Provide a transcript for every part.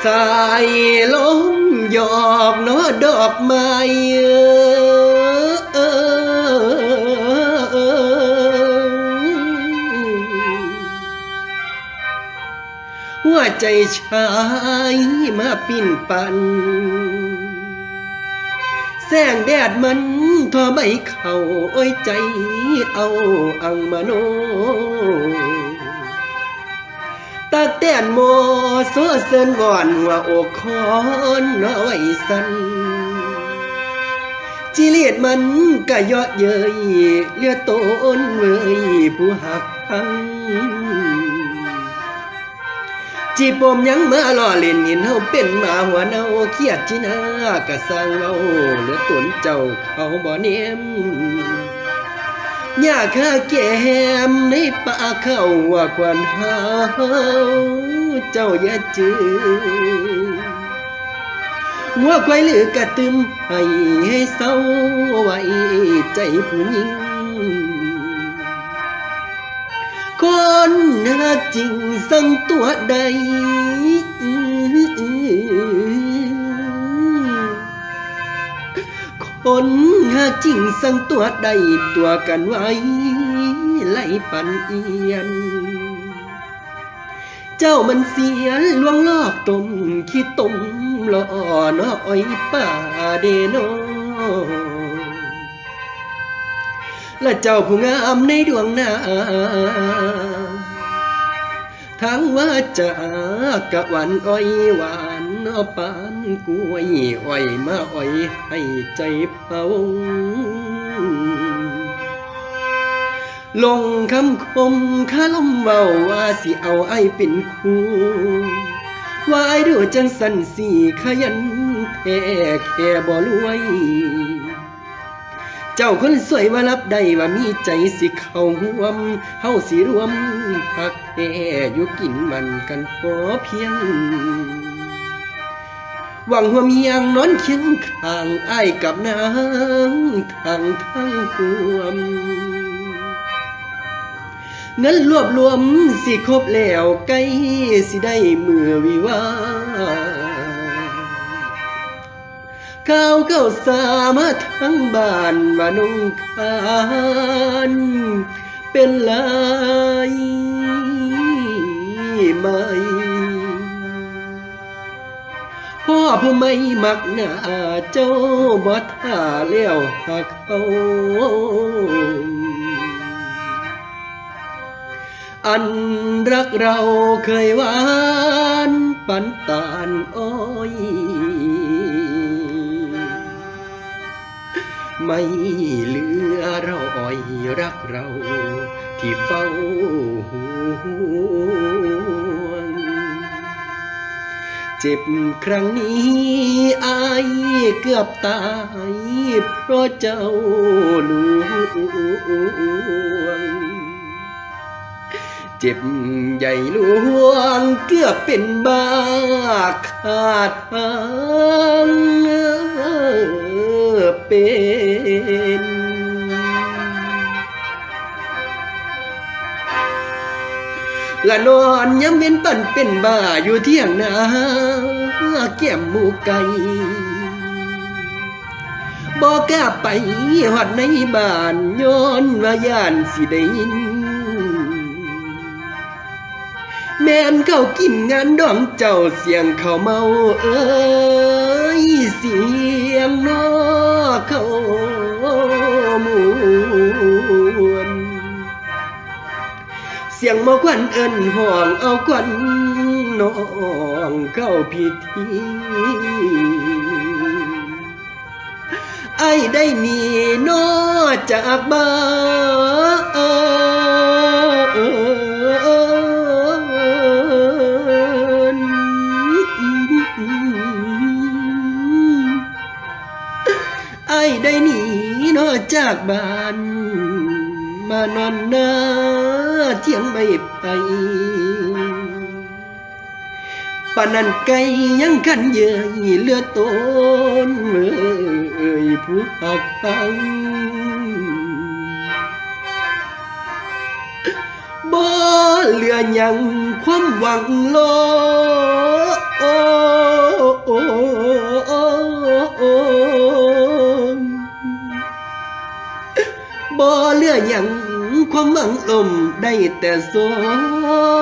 สายลมหยอกเนาะดอกไม้หัวใจชายมาปิ้นปันแสงแดดมันทอใบเขาโอ้ยใจเอาอังมาโนตาแต้นโมโซเซินวอนหัวอกคอนน้อยสันจิเลียดมันก็ยอดเย้ยเลือต้นเวยผู้หักพังจีปมยังมาล่อเล่นหินเฮาเป็นหมาหัวเนาเครียดจินากะสร้างเว้าเหลือตนเจ้าเขาบ่เนียมยาข้าแก้มในป่าเข้าว่าควันหาเจ้าอย่าจื้อหัวควายลือกะตึมให้เศร้าไว้ใจผู้หญิงคนหักจริงสั่งตัวใดคนหักจริงสั่งตัวใดตัวกันไว้ไล่ปันเอียนเจ้ามันเสียลวงลอกต้มขี้ต้มล่อน้อยป่าเดโนและเจ้าผู้งามในดวงหน้าทั้งว่าจากะหวานอ้อยหวานปานกล้วยอ้อยมาอ้อยให้ใจเผาลงคำคมข้าลมเว้าว่าสิเอาไอ้เป็นคู่ว่าไอ้ดูจังสันสีขยันแท้แค่บ่รวยเจ้าคนสวยว่ารับได้ว่ามีใจสิเข้าห่วมเฮาสิรวมหักแท้อยู่กินมันกันพอเพียงหวังว่ามียังนอนเคียงข้างอ้ายกับนางทั้งห่วมเงินรวบรวมสิครบแล้วใกล้สิได้มือวิวาข้าวเก้าสามาทั้งบ้านว่านงคานเป็นลายไหมพ่อผู้ไม่มักหน้าเจ้าบ่ท่าแล้วหักเขาอันรักเราเคยหวานปันตานอ้อยไม่เหลือเราอ้อยรักเราที่เฝ้าห่วงเจ็บครั้งนี้อายเกือบตายเพราะเจ้าลวงเจ็บใหญ่หลวงเกือบเป็นบ้าขาดทางเป็นละนอนย้ำเว้นปั่นเป็นบ้าอยู่เที่ยงนาแก้มหมูไก่บอกกล้าไปหอดในบ้านย้อนว่าย่านสิได้ยินแม่นเขากินงานดองเจ้าเสียงเขาเมาเอ้ยเสียงนอเขามวนเสียงหมอควันเอิ้นห้องเอาควันน้องเข้าพิธีไอ้ได้หนีนอจากบ้านไอ้ได้หนีนอจากบ้านมานอนหน้าเที่ยงไม่ไปปานนั้นไก่ยังขันเยื่อเลือดต้นผู้หักพังบ บ่เหลือหยังความหวังลอย เหลือหยังความหวังลมได้แต่ส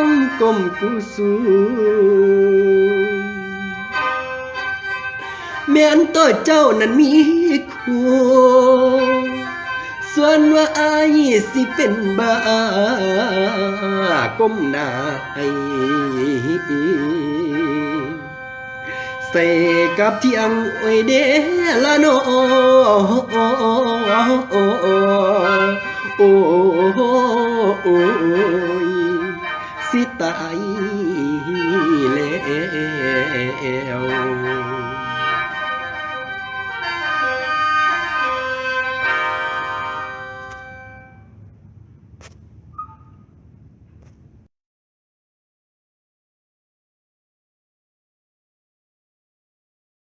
มก้มกูสูแม้นต่อเจ้านั้นมีคู่ส่วนว่าอายสิเป็นบ้าก้มหน้าให้ใส่กับเที่ยงโอ้ยเดละโนโอ้ยสิตาย